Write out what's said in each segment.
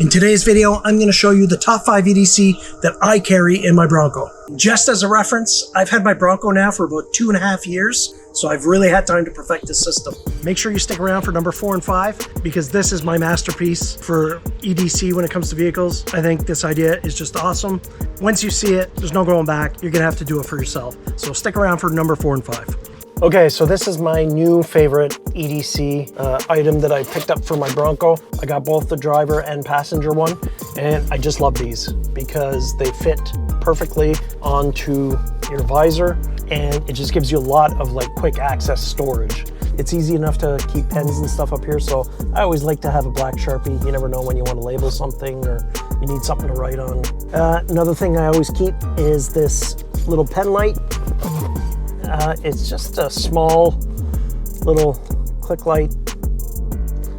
In today's video, I'm going to show you the top 5 EDC that I carry in my Bronco. Just as a reference, I've had my Bronco now for about 2.5 years, so I've really had time to perfect this system. Make sure you stick around for number 4 and 5, because this is my masterpiece for EDC when it comes to vehicles. I think this idea is just awesome. Once you see it, there's no going back. You're going to have to do it for yourself. So stick around for number 4 and 5. Okay, so this is my new favorite EDC item that I picked up for my Bronco. I got both the driver and passenger one, and I just love these because they fit perfectly onto your visor, and it just gives you a lot of like quick access storage. It's easy enough to keep pens and stuff up here, so I always like to have a black Sharpie. You never know when you want to label something or you need something to write on. Another thing I always keep is this little pen light. It's just a small little click light.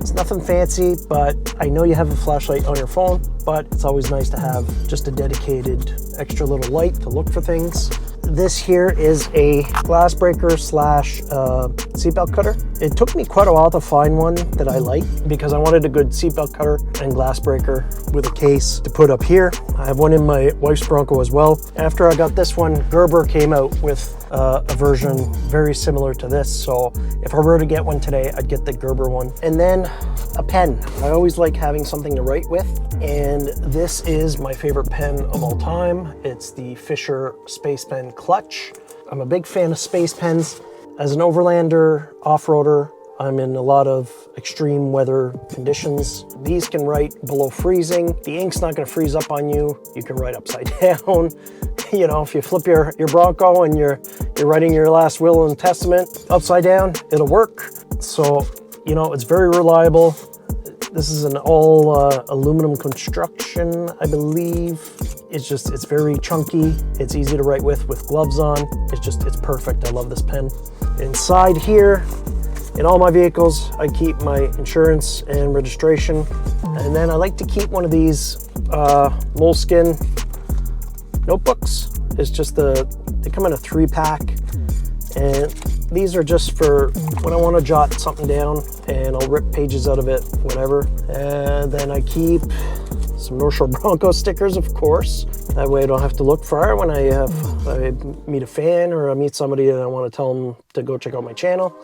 It's nothing fancy, but I know you have a flashlight on your phone, but it's always nice to have just a dedicated extra little light to look for things. This here is a glass breaker slash seatbelt cutter. It took me quite a while to find one that I like because I wanted a good seatbelt cutter and glass breaker with a case to put up here. I have one in my wife's Bronco as well. After I got this one, Gerber came out with a version very similar to this. So if I were to get one today, I'd get the Gerber one. And then a pen. I always like having something to write with. And this is my favorite pen of all time. It's the Fisher Space Pen Clutch. I'm a big fan of space pens. As an overlander, off-roader, I'm in a lot of extreme weather conditions. These can write below freezing. The ink's not gonna freeze up on you. You can write upside down. You know, if you flip your Bronco and you're writing your last will and testament upside down, it'll work. So, you know, it's very reliable. This is an all aluminum construction, I believe. It's very chunky. It's easy to write with gloves on. It's perfect. I love this pen. Inside here, in all my vehicles, I keep my insurance and registration. And then I like to keep one of these moleskin notebooks. It's just they come in a 3-pack. And these are just for when I want to jot something down and I'll rip pages out of it, whatever. And then I keep some North Shore Bronco stickers, of course. That way I don't have to look far when I meet a fan or I meet somebody and I want to tell them to go check out my channel.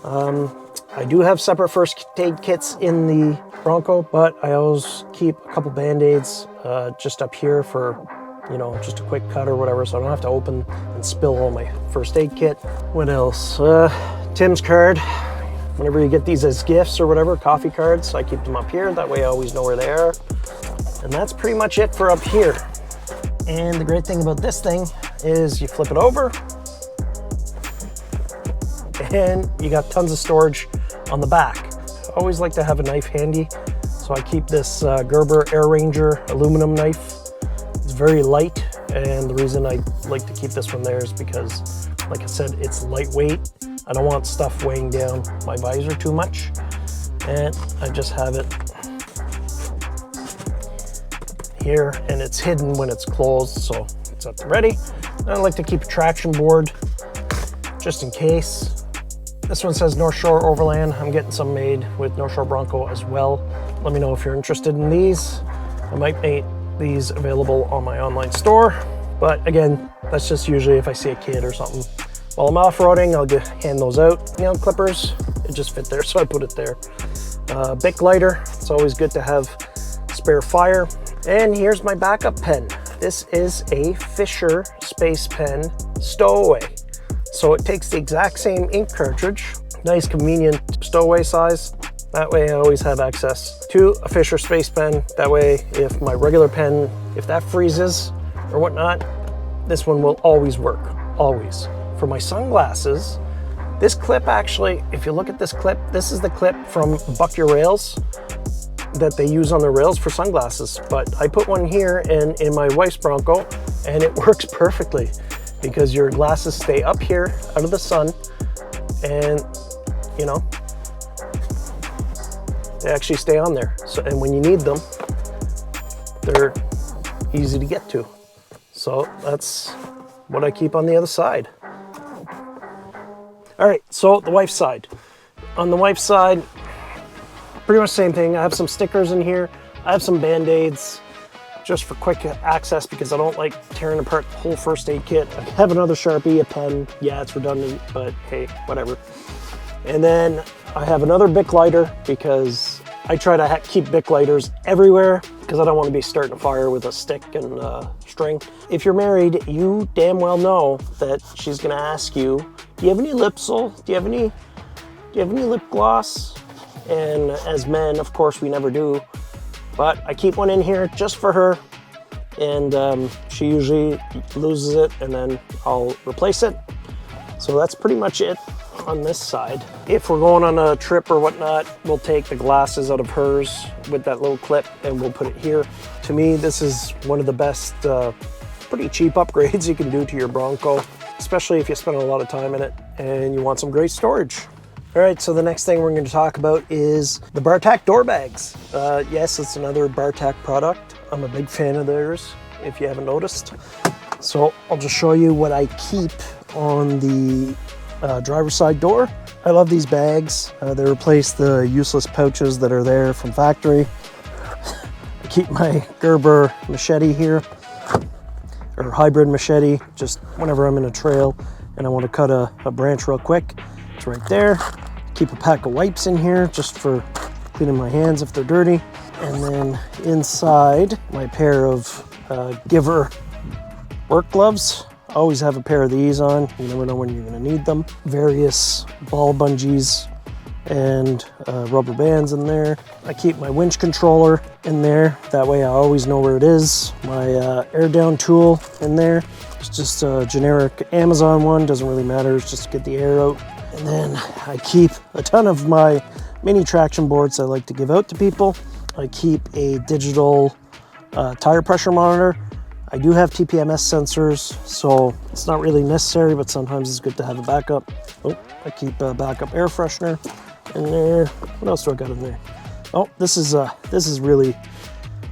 I do have separate first aid kits in the Bronco, but I always keep a couple Band-Aids just up here for, you know, just a quick cut or whatever, so I don't have to open and spill all my first aid kit. What else? Tim's card. Whenever you get these as gifts or whatever, coffee cards, I keep them up here. That way I always know where they are. And that's pretty much it for up here. And the great thing about this thing is you flip it over and you got tons of storage on the back. I always like to have a knife handy, so I keep this Gerber Air Ranger aluminum knife. It's very light, and the reason I like to keep this one there is because, like I said, it's lightweight. I don't want stuff weighing down my visor too much, and I just have it here, and it's hidden when it's closed, so it's at the ready. And I like to keep a traction board just in case. This one says North Shore Overland. I'm getting some made with North Shore Bronco as well. Let me know if you're interested in these. I might make these available on my online store, but again, that's just usually if I see a kid or something. While I'm off-roading, I'll hand those out. Nail clippers, it just fit there, so I put it there. Bic lighter, it's always good to have spare fire. And here's my backup pen. This is a Fisher Space Pen Stowaway. So it takes the exact same ink cartridge, nice convenient stowaway size. That way I always have access to a Fisher Space Pen. That way, if my regular pen, if that freezes or whatnot, this one will always work, always. For my sunglasses, this clip actually, if you look at this clip, this is the clip from Buck Your Rails that they use on their rails for sunglasses. But I put one here and in my wife's Bronco, and it works perfectly because your glasses stay up here out of the sun, and you know, they actually stay on there. So, and when you need them, they're easy to get to. So that's what I keep on the other side. All right, so the wife's side. On the wife's side, pretty much the same thing. I have some stickers in here. I have some Band-Aids just for quick access because I don't like tearing apart the whole first aid kit. I have another Sharpie, a pen. Yeah, it's redundant, but hey, whatever. And then I have another Bic lighter because I try to keep Bic lighters everywhere because I don't want to be starting a fire with a stick and string. If you're married, you damn well know that she's gonna ask you, do you have any Lipsil? Do you have any lip gloss? And as men, of course, we never do. But I keep one in here just for her, and she usually loses it, and then I'll replace it. So that's pretty much it on this side. If we're going on a trip or whatnot, we'll take the glasses out of hers with that little clip and we'll put it here. To me, this is one of the best, pretty cheap upgrades you can do to your Bronco, especially if you spend a lot of time in it and you want some great storage. All right, so the next thing we're going to talk about is the Bartak door bags. Yes, it's another Bartak product. I'm a big fan of theirs, if you haven't noticed. So I'll just show you what I keep on the driver's side door. I love these bags. They replace the useless pouches that are there from factory. I keep my Gerber machete here, or hybrid machete, just whenever I'm in a trail and I want to cut a branch real quick. It's right there. Keep a pack of wipes in here just for cleaning my hands if they're dirty. And then inside, my pair of Giver work gloves. I always have a pair of these on. You never know when you're gonna need them. Various ball bungees and rubber bands in there. I keep my winch controller in there. That way I always know where it is. My air down tool in there. It's just a generic Amazon one, doesn't really matter, it's just to get the air out. And then I keep a ton of my mini traction boards I like to give out to people. I keep a digital tire pressure monitor. I do have TPMS sensors, so it's not really necessary, but sometimes it's good to have a backup. Oh, I keep a backup air freshener in there. What else do I got in there? Oh, this is really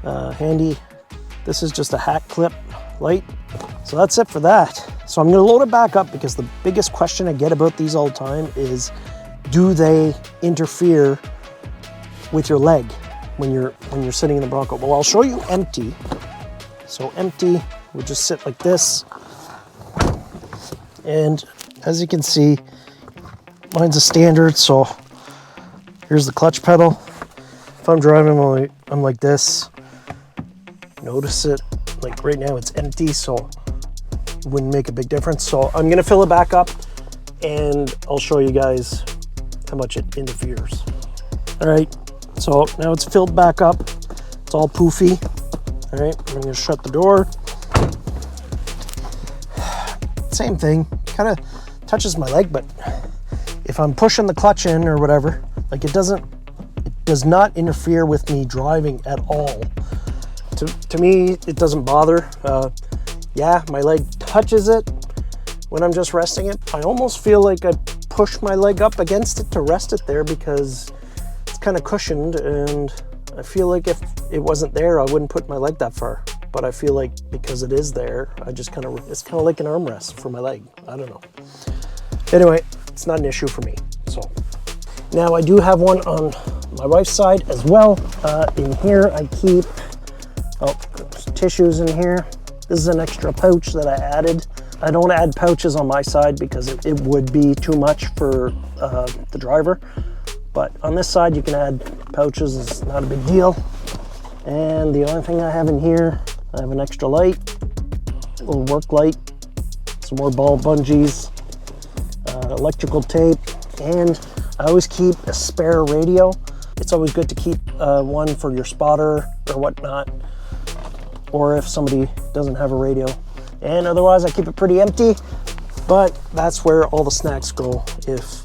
handy. This is just a hat clip light. So that's it for that. So I'm gonna load it back up because the biggest question I get about these all the time is, do they interfere with your leg when you're sitting in the Bronco? Well, I'll show you empty. So empty would just sit like this. And as you can see, mine's a standard, so here's the clutch pedal. If I'm driving, I'm like this. Notice it, like right now it's empty, so it wouldn't make a big difference. So I'm gonna fill it back up and I'll show you guys how much it interferes. All right, so now it's filled back up. It's all poofy. All right, I'm gonna shut the door. Same thing, kind of touches my leg, but if I'm pushing the clutch in or whatever, like it does not interfere with me driving at all. To me, it doesn't bother. Yeah, my leg touches it when I'm just resting it. I almost feel like I push my leg up against it to rest it there because it's kind of cushioned, and I feel like if it wasn't there, I wouldn't put my leg that far. But I feel like because it is there, it's kind of like an armrest for my leg. I don't know. Anyway, it's not an issue for me. So now I do have one on my wife's side as well. In here, I keep there's tissues in here. This is an extra pouch that I added. I don't add pouches on my side because it would be too much for the driver. But on this side, you can add pouches. It's not a big deal. And the only thing I have in here, I have an extra light, a little work light, some more ball bungees, electrical tape, and I always keep a spare radio. It's always good to keep one for your spotter or whatnot, or if somebody doesn't have a radio. And otherwise, I keep it pretty empty, but that's where all the snacks go if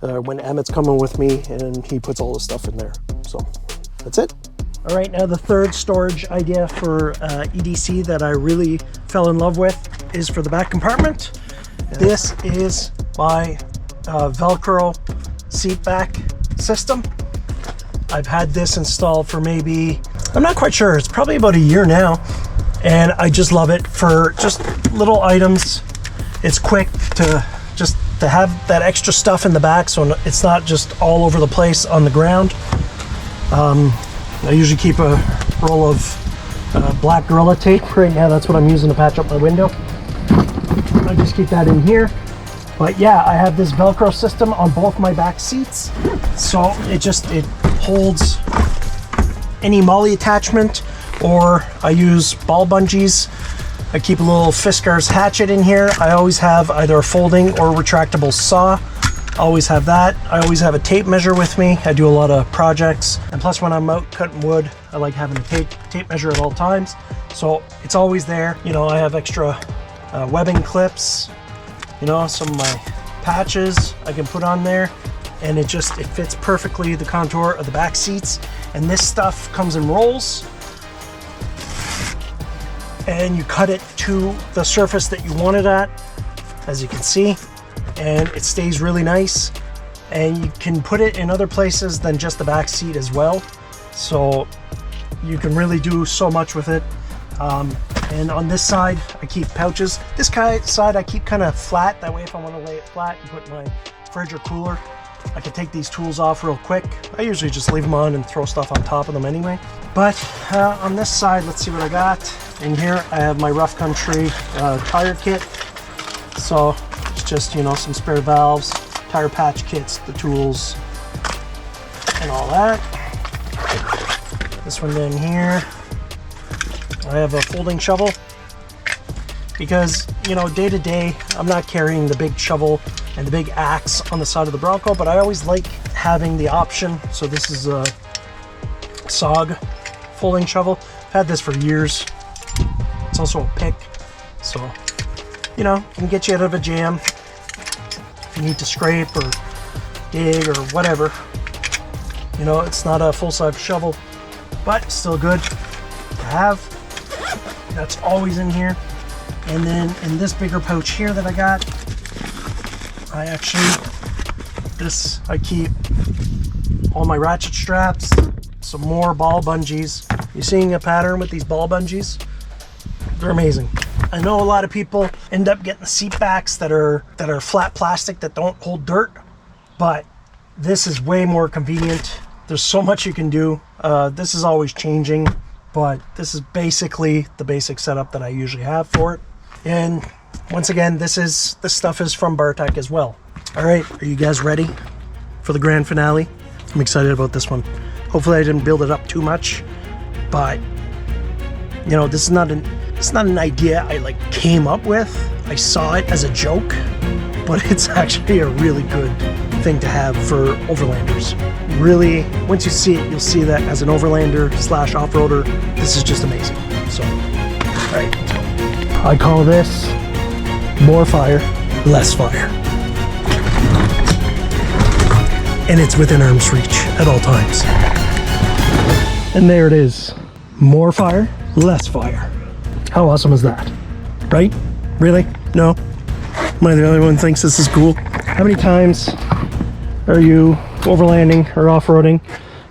when Emmett's coming with me and he puts all the stuff in there. So that's it. All right, now the third storage idea for EDC that I really fell in love with is for the back compartment. This is my Velcro seat back system. I've had this installed for maybe, I'm not quite sure, it's probably about a year now. And I just love it for just little items. It's quick to have that extra stuff in the back so it's not just all over the place on the ground. I usually keep a roll of black Gorilla Tape. Right now that's what I'm using to patch up my window. I just keep that in here. But yeah, I have this Velcro system on both my back seats. So it holds any molly attachment, or I use ball bungees. I keep a little Fiskars hatchet in here. I always have either a folding or retractable saw. Always have that. I always have a tape measure with me. I do a lot of projects. And plus when I'm out cutting wood, I like having a tape measure at all times. So it's always there. You know, I have extra webbing clips, you know, some of my patches I can put on there. And it fits perfectly the contour of the back seats. And this stuff comes in rolls. And you cut it to the surface that you want it at, as you can see. And it stays really nice, and you can put it in other places than just the back seat as well, so you can really do so much with it. And on this side I keep pouches. This side I keep kind of flat, that way if I want to lay it flat and put my fridge or cooler, I can take these tools off real quick. I usually just leave them on and throw stuff on top of them anyway. But on this side, let's see what I got. In here I have my Rough Country tire kit. So it's just, you know, some spare valves, tire patch kits, the tools, and all that. This one down here, I have a folding shovel, because, you know, day to day, I'm not carrying the big shovel and the big axe on the side of the Bronco, but I always like having the option. So this is a SOG folding shovel. I've had this for years. It's also a pick, so, you know, can get you out of a jam if you need to scrape or dig or whatever. You know, it's not a full-size shovel, but still good to have. That's always in here. And then in this bigger pouch here that I got, I keep all my ratchet straps, some more ball bungees. You seeing a pattern with these ball bungees? They're amazing. I know a lot of people end up getting the seat backs that are flat plastic that don't hold dirt, but this is way more convenient. There's so much you can do. This is always changing, but this is basically the basic setup that I usually have for it. And once again, this stuff is from Bartek as well. All right, are you guys ready for the grand finale? I'm excited about this one. Hopefully I didn't build it up too much, but you know, this is not an idea I like came up with. I saw it as a joke, but it's actually a really good thing to have for overlanders. Really, once you see it, you'll see that as an overlander / off-roader, this is just amazing. So, all right, let's go. I call this more fire, less fire. And it's within arm's reach at all times. And there it is. More fire, less fire. How awesome is that? Right? Really? No? Am I the only one who thinks this is cool? How many times are you overlanding or off-roading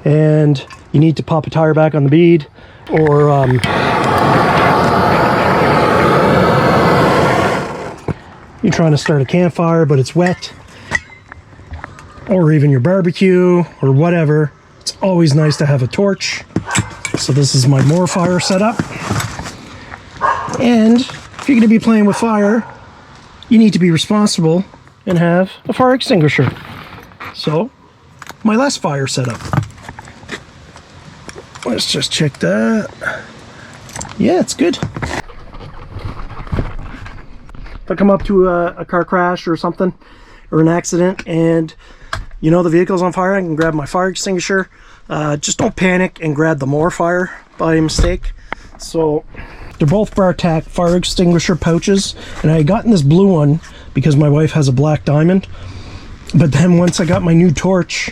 and you need to pop a tire back on the bead, or you're trying to start a campfire but it's wet, or even your barbecue or whatever? It's always nice to have a torch. So this is my more fire setup. And if you're going to be playing with fire, you need to be responsible and have a fire extinguisher. So my less fire setup. Let's just check that. Yeah, it's good. If I come up to a car crash or something, or an accident, and you know the vehicle's on fire, I can grab my fire extinguisher. Just don't panic and grab the more fire by mistake. So they're both Bartek fire extinguisher pouches, and I had gotten this blue one because my wife has a black diamond. But then once I got my new torch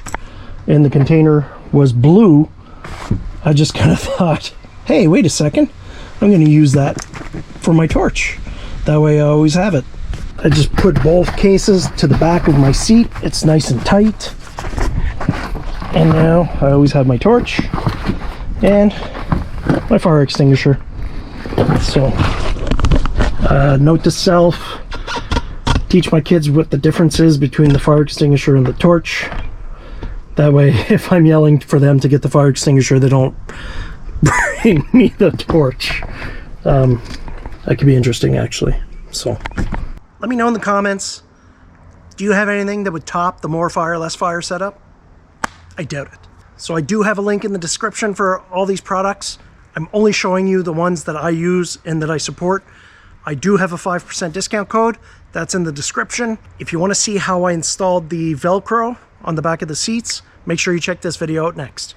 and the container was blue, I just kind of thought, hey, wait a second, I'm going to use that for my torch. That way I always have it. I just put both cases to the back of my seat. It's nice and tight. And now I always have my torch and my fire extinguisher. So, note to self, teach my kids what the difference is between the fire extinguisher and the torch. That way, if I'm yelling for them to get the fire extinguisher, they don't bring me the torch. That could be interesting, actually. So, let me know in the comments, do you have anything that would top the more fire, less fire setup? I doubt it. So I do have a link in the description for all these products. I'm only showing you the ones that I use and that I support. I do have a 5% discount code. That's in the description. If you want to see how I installed the Velcro on the back of the seats, make sure you check this video out next.